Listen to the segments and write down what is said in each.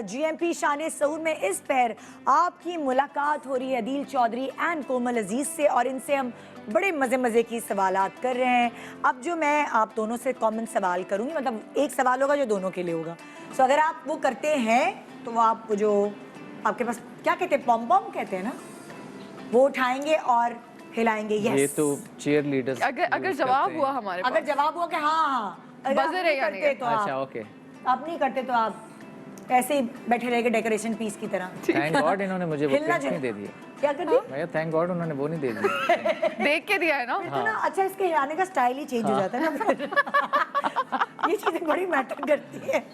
GMP शान सहूर में इस पैर आपकी मुलाकात हो रही है अदील चौधरी एंड कोमल अजीज से, और इनसे हम बड़े मज़े की सवालात कर रहे हैं। अब जो मैं आप दोनों से कॉमन सवाल करूंगी, मतलब एक सवाल होगा जो दोनों के लिए होगा। सो अगर आप वो करते हैं तो वो आप जो आपके पास क्या कहते हैं, पॉम पॉम कहते हैं ना, वो उठाएंगे और हिलाएंगे। यस, ये तो चीयर लीडर्स अगर जवाब हुआ हमारे पास, अगर जवाब हुआ कि हाँ बजर है या नहीं, तो अच्छा ओके, आप नहीं करते तो आप ऐसे ही बैठे रहेंगे डेकोरेशन पीस की तरह। थैंक गॉड इन्होंने मुझे वो पेंट नहीं दे दिए। क्या कर दी? मैं थैंक गॉड उन्होंने वो नहीं दे दिए। देख के दिया है ना। तो ना अच्छा, इसके हिलाने का स्टाइल ही चेंज हो जाता है ना। ये चीजें बड़ी मैटर करती है।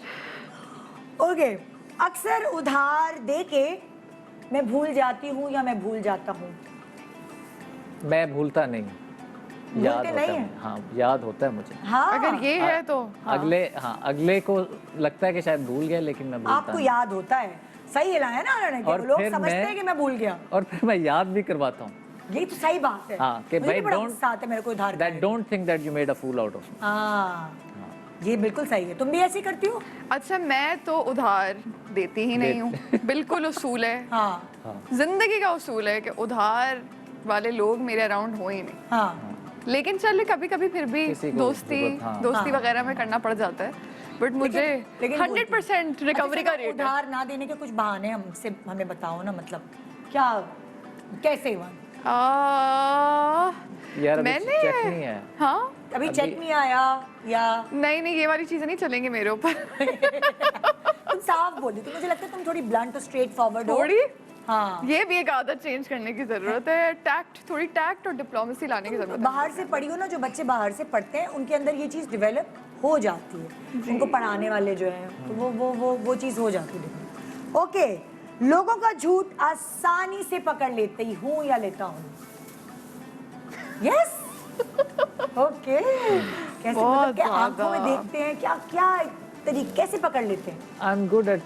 ओके, अक्सर उधार दे के मैं भूल जाती हूँ या मैं भूल जाता हूँ? मैं भूलता नहीं, याद होता नहीं है। हाँ, याद होता है मुझे। हाँ, अगर ये है तो अगले को लगता है कि शायद भूल गया, लेकिन मैं भूलता आपको नहीं। याद होता है। सही हिलाया ना उन्होंने, कि और लोग फिर समझते हैं कि मैं भूल गया, और फिर मैं याद भी करवाता हूँ। ये तो सही बात है। हाँ, कि मुझे भाई बड़ा गुस्सा आता है मेरे को उधार that don't think that you made a fool out of. हाँ, ये बिल्कुल सही है। तुम भी ऐसे करती हो? अच्छा, मैं तो उधार देती ही नहीं हूँ। बिल्कुल उसूल है, हाँ जिंदगी का उसूल है कि उधार वाले लोग मेरे अराउंड हो ही नहीं। हाँ, लेकिन चल कभी कभी फिर भी किसी को दोस्ती हाँ। वगैरह में करना पड़ जाता है, बट मुझे 100% रिकवरी का रेट है। उधार ना देने के कुछ बहाने हमें बताओ ना, मतलब क्या, कैसे हुआ? यार अभी मैंने चेक नहीं है। हाँ, अभी चेक नहीं आया या नहीं ये वाली चीजें नहीं चलेंगी मेरे ऊपर। तुम साफ बोली, तो मुझे लगता है तुम थोड़ी ब्लंट और स्ट्रेट फॉरवर्ड हो। थोड़ी हाँ, ये भी एक आदत चेंज करने की जरूरत है। थोड़ी टैक्ट और डिप्लोमेसी लाने की जरूरत है। बाहर से पढ़ी हो ना, जो बच्चे बाहर से पढ़ते हैं उनके अंदर ये चीज़ डेवलप हो जाती है, उनको पढ़ाने वाले जो हैं तो वो चीज़ हो जाती है। ओके, लोगों का झूठ आसानी से पकड़ लेती हूँ या लेता हूँ? Yes, okay. कैसे, मतलब क्या आंखों में देखते हैं, क्या क्या तरीके कैसे पकड़ लेते हैं? I am good at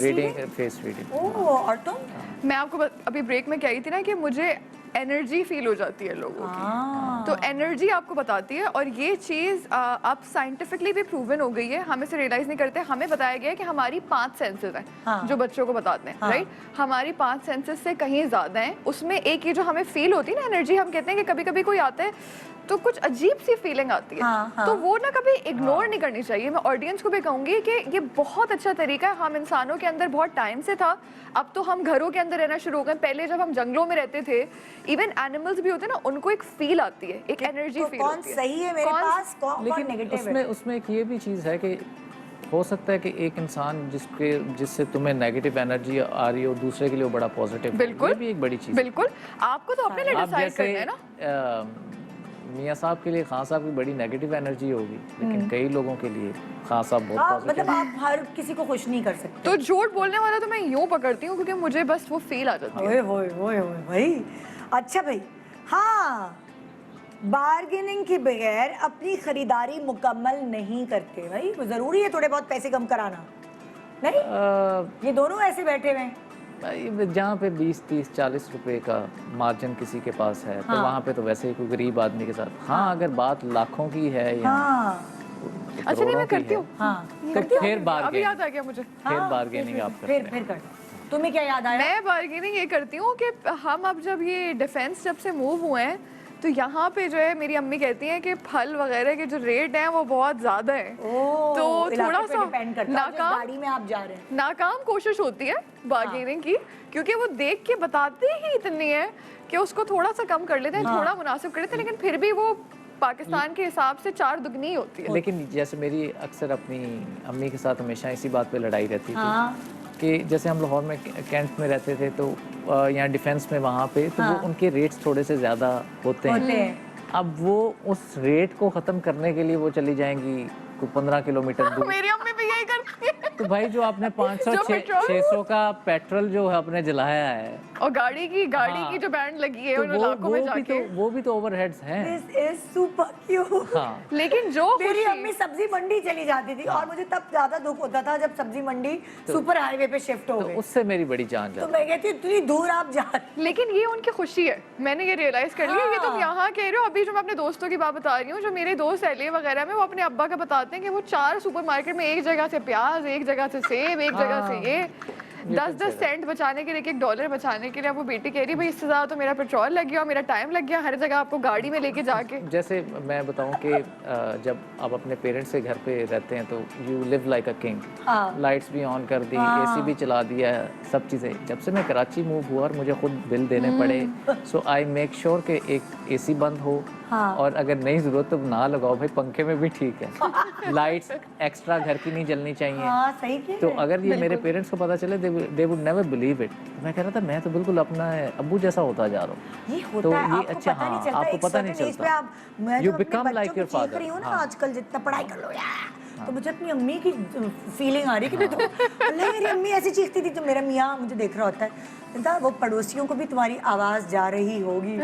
reading, reading? Face reading. Oh, और तुम? मैं आपको अभी ब्रेक में कह रही थी ना कि मुझे एनर्जी फील हो जाती है लोगों की, तो एनर्जी आपको बताती है। और ये चीज़ आप साइंटिफिकली भी प्रूवन हो गई है, हम इसे रियलाइज नहीं करते। हमें बताया गया है कि हमारी 5 सेंसेस हैं जो बच्चों को बताते हैं, राइट? हमारी 5 सेंसेस से कहीं ज़्यादा हैं। उसमें एक ये जो हमें फील होती है ना एनर्जी, हम कहते हैं कि कभी कभी कोई आता है तो कुछ अजीब सी फीलिंग आती है, तो वो ना कभी इग्नोर नहीं करनी चाहिए। मैं ऑडियंस को भी कहूँगी कि ये बहुत अच्छा तरीका है। हम इंसानों के अंदर बहुत टाइम से था, अब तो हम घरों के अंदर रहना शुरू हो गए। पहले जब हम जंगलों में रहते थे, इवन एनिमल्स भी होते हैं ना, उनको एक फील आती है, एक एनर्जी फील कौन होती है। सही है मेरे पास, कौन नेगेटिव है? उसमें एक ये भी चीज़ है कि हो सकता है कि एक इंसान जिससे तुम्हें नेगेटिव एनर्जी आ रही हो, दूसरे के लिए वो बड़ा पॉजिटिव। बिल्कुल, ये भी एक बड़ी चीज़। बिल्कुल, आपको तो अपने लिए डिसाइड करना है ना। मियाँ साहब के लिए खान साहब की बड़ी नेगेटिव एनर्जी होगी, लेकिन कई लोगों के लिए खान साहब बहुत पॉजिटिव। मतलब आप हर किसी को खुश नहीं कर सकते। तो झूठ बोलने वाला तो मैं यूं पकड़ती हूँ, क्योंकि मुझे बस वो फील आ जाती है। ओए भाई, अच्छा भाई, हाँ, बार्गेनिंग के बगैर अपनी खरीदारी मुकम्मल नहीं करते भाई। वो जरूरी है थोड़े बहुत पैसे कम कराना? नहीं, ये दोनों ऐसे बैठे हुए हैं। जहाँ पे 20, 30, 40 रुपए का मार्जिन किसी के पास है, तो वहाँ पे तो वैसे ही कोई गरीब आदमी के साथ। हाँ, अगर बात लाखों की है या अच्छा, नहीं मैं करती हूँ, तो फिर अभी याद आ गया मुझे। फिर बार्गेनिंग आप करते हैं। फिर कर। तुम्हें क्या याद आया? मैं बार्गेनिंग ये करती हूँ कि हम अब जब ये डिफेंस जब से मूव हुए हैं, तो यहाँ पे जो है मेरी अम्मी कहती हैं कि फल वगैरह के जो रेट हैं वो बहुत ज़्यादा है, तो थोड़ा सा गाड़ी में आप जा रहे हैं, नाकाम कोशिश होती है बार्गेनिंग की, क्योंकि वो देख के बताते ही इतनी है कि उसको थोड़ा सा कम कर लेते हैं, थोड़ा मुनासिब कर लेते हैं, लेकिन फिर भी वो पाकिस्तान के हिसाब से 4 दुगनी होती है। लेकिन जैसे मेरी अक्सर अपनी अम्मी के साथ हमेशा इसी बात पे लड़ाई रहती थी कि जैसे हम लाहौर में कैंट में रहते थे, तो यहाँ डिफेंस में वहाँ पे तो वो उनके रेट्स थोड़े से ज़्यादा होते हैं। अब वो उस रेट को ख़त्म करने के लिए वो चली जाएंगी 15 किलोमीटर दूर। मेरी अम्मी भी यही करती है। तो भाई जो आपने 500-600 का पेट्रोल जो है आपने जलाया है, और गाड़ी की जो बैंड लगी है, उन इलाकों में जाके वो भी तो ओवरहेड्स हैं। This is super cute। हाँ। लेकिन जो मेरी अम्मी सब्जी मंडी चली जाती थी और मुझे तब ज्यादा दुख होता था जब सब्जी मंडी सुपर हाईवे पे शिफ्ट हो गई। उससे मेरी बड़ी जान तो जाती। मैं कहती हूँ इतनी दूर आप जा रहे। लेकिन ये उनकी खुशी है, मैंने ये रियलाइज कर लिया। ये तुम यहाँ कह रहे हो, अभी जो मैं अपने दोस्तों की बात बता रही हूँ, जो मेरे दोस्त एलए वगैरह में, वो अपने अब्बा का बताते हैं कि वो 4 सुपरमार्केट में एक जगह से प्याज, एक एक जगह से सेब, एक जगह से ये 10-10 सेंट बचाने के लिए, $1 बचाने के लिए अब वो बेटी कह रही भाई इससे ज़्यादा तो मेरा पेट्रोल लग गया, मेरा टाइम लग गया हर जगह आपको गाड़ी में लेके जाके। जैसे मैं बताऊं कि जब आप अपने पेरेंट्स के घर पे रहते हैं तो you live like a king. Lights भी ऑन कर दी, एसी भी चला दिया, सब चीज़ें। जब से मैं कराची मूव हुआ और मुझे खुद बिल देने पड़े, सो आई मेक श्योर कि एक एसी बंद हो, और अगर नहीं ज़रूरत तो ना लगाओ भाई, पंखे में भी ठीक है। लाइट्स एक्स्ट्रा घर की नहीं जलनी चाहिए। सही कह तो रहे हैं। अगर ये मेरे पेरेंट्स को पता चले they would never believe it. मैं कह रहा था मैं तो बिल्कुल अपना अब्बू जैसा होता जा रहा हूँ। ये होता तो है, ये आपको अच्छा, पता नहीं हाँ, चलता, आपको एक पता नहीं certain age चलता। पे आप, मैं You तो अपने become like बच्चों your को चीख father, रही हूँ ना हाँ। आजकल, जितना पढ़ाई कर लो यार, तो मुझे अपनी अम्मी की फीलिंग आ रही है कि तो अल्लाह मेरी अम्मी ऐसी चीखती थी, तो मेरा मियाँ मुझे देख रहा होता है, कहता वो पड़ोसियों को भी तुम्हारी आवाज़ जा रही होगी।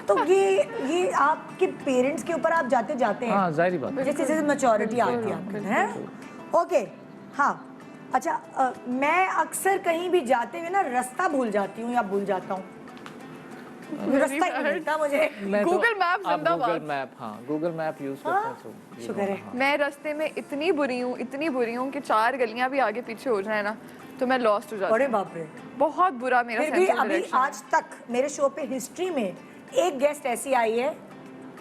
तो ये आपके पेरेंट्स के ऊपर आप जाते जाते हैं, हाँ, जाहिर बात है। जैसे जैसे मैच्योरिटी आती है आपके, हैं? ओके, हाँ। अच्छा, मैं अक्सर कहीं भी जाते हुए ना रास्ता भूल जाती हूँ या भूल जाता हूँ, रास्ता ही नहीं मिलता मुझे। मैं तो- गूगल मैप आप जिंदाबाद। गूगल मैप, हाँ, गूगल मैप यूज़ करते हैं तो you शुक्र know, है। हाँ। मैं रास्ते में इतनी बुरी हूँ कि 4 गलियां भी आगे पीछे हो जाए ना तो मैं लॉस्ट हो जाती अरे हूँ। बाप रे। बहुत बुरा मेरा फिर भी सेंस ऑफ अभी डायरेक्शन। आज तक मेरे शो पे हिस्ट्री में एक गेस्ट ऐसी आई है,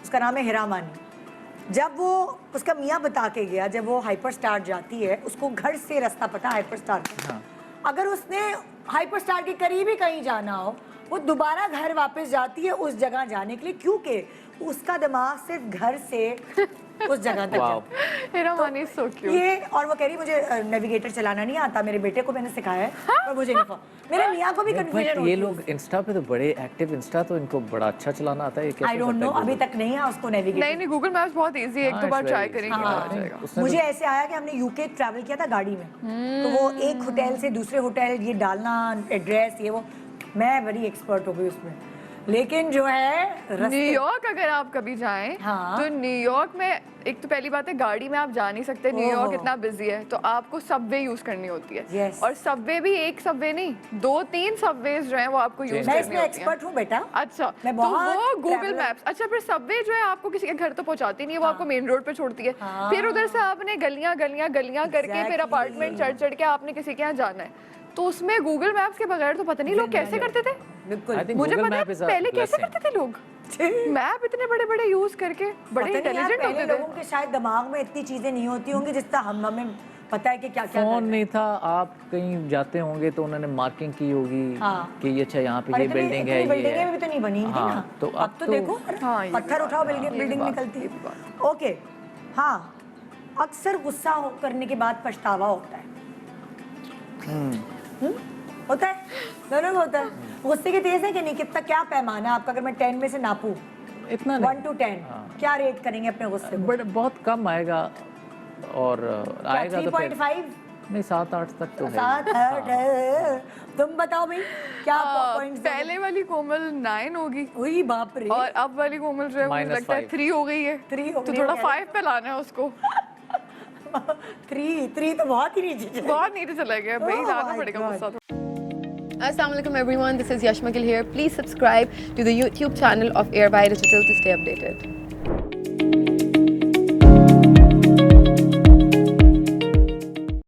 उसका नाम है हिरा मानी। जब वो उसका मियाँ बता के गया, जब वो हाइपर स्टार जाती है, उसको घर से रास्ता पता हाइपर स्टार का। हाँ। अगर उसने हाइपर स्टार के करीब ही कहीं जाना हो, वो दोबारा घर वापस जाती है उस जगह जाने के लिए, क्योंकि उसका दिमाग सिर्फ घर से उस जगह तक वाओ। जाता है। हिरा मानी सो क्यूट। ये, और वो कह रही मुझे नेविगेटर चलाना नहीं आता, मेरे बेटे को मैंने सिखाया है पर मुझे नहीं मेरे मियाँ को भी कंफ्यूजन बट होती ये है। लोग इंस्टा पे तो बड़े एक्टिव, इंस्टा तो इनको बड़ा अच्छा चलाना आता है। ये कैसे आई डोंट करता नो, है अभी गूगल? तक नहीं है उसको नेविगेटर। नहीं गूगल मैप्स बहुत इजी है, एक हाँ, दो बार it's ट्राई very करेंगे easy। तो हाँ। आ जाएगा। उसने मुझे तो- ऐसे आया कि हमने यूके ट्रैवल किया था गाड़ी में, तो वो एक होटल से दूसरे होटल, ये डालना एड्रेस, ये वो, मैं बड़ी एक्सपर्ट हो गई उसमें। लेकिन जो है न्यूयॉर्क अगर आप कभी जाएं, हाँ। तो न्यूयॉर्क में एक तो पहली बात है गाड़ी में आप जा नहीं सकते, न्यूयॉर्क इतना बिजी है, तो आपको सबवे यूज करनी होती है। Yes। और सबवे भी एक सबवे नहीं, 2-3 सबवेज जो है वो आपको यूज मैं करनी इसमें होती एक्सपर्ट हूँ बेटा। अच्छा, मैं तो बहुत वो गूगल traveler- मैप्स। अच्छा, फिर सबवे जो है आपको किसी के घर तो पहुंचाती नहीं है, वो आपको मेन रोड पे छोड़ती है। हाँ। फिर उधर से आपने गलियां करके फिर Exactly। अपार्टमेंट चढ़ के आपने किसी के यहाँ जाना है, तो उसमें गूगल मैप्स के बगैर तो पता नहीं लोग कैसे करते थे। बिल्कुल। I think मुझे Google पता है Map is a पहले कैसे blessing। करते थे लोग मैप इतने बड़े बड़े यूज करके, बड़े पता नहीं यार, इंटेलिजेंट पहले होते लोगों थे। के शायद दिमाग में इतनी चीजें नहीं होती होंगी जितना हमें पता है कि क्या क्या फोन नहीं था, आप कहीं जाते होंगे तो उन्होंने मार्किंग की होगी कि ये अच्छा यहाँ पे ये बिल्डिंग है, ये बिल्डिंगें है। भी तो नहीं बनी थी हाँ, ना। तो अब तो देखो हाँ, ये भी पत्थर बात उठाओ है, बिल्डिंग ये भी बिल्डिंग बात, निकलती ये है। भी बात। ओके, हाँ, अक्सर गुस्सा करने के बाद पछतावा होता है। होता है, दोनों को होता है। गुस्से की तेज है कि नहीं, कितना क्या पैमाना है आपका, अगर मैं 10 में से नापूं, इतना 1 to 10 क्या रेट करेंगे अपने गुस्से को? बट बहुत कम आएगा, और आएगा तो फिर 3.5 नहीं 7-8 तक तो है। 7-8 तुम बताओ भाई क्या पॉइंट्स? पहले वाली कोमल 9 होगी वही बाप रे, और अब वाली कोमल जो है मुझे Minus लगता है 5। 3 हो गई है। 3 हो तो गई थोड़ा है। 5 पे लाना है उसको। 3 तो बहुत ही नीचे चले। बहुत नीचे चला गया भाई, Oh लाना my पड़ेगा God। गुस्सा। Assalamualaikum everyone, this is Yashmagil here. Please subscribe to the YouTube channel of Airby Digital to stay updated.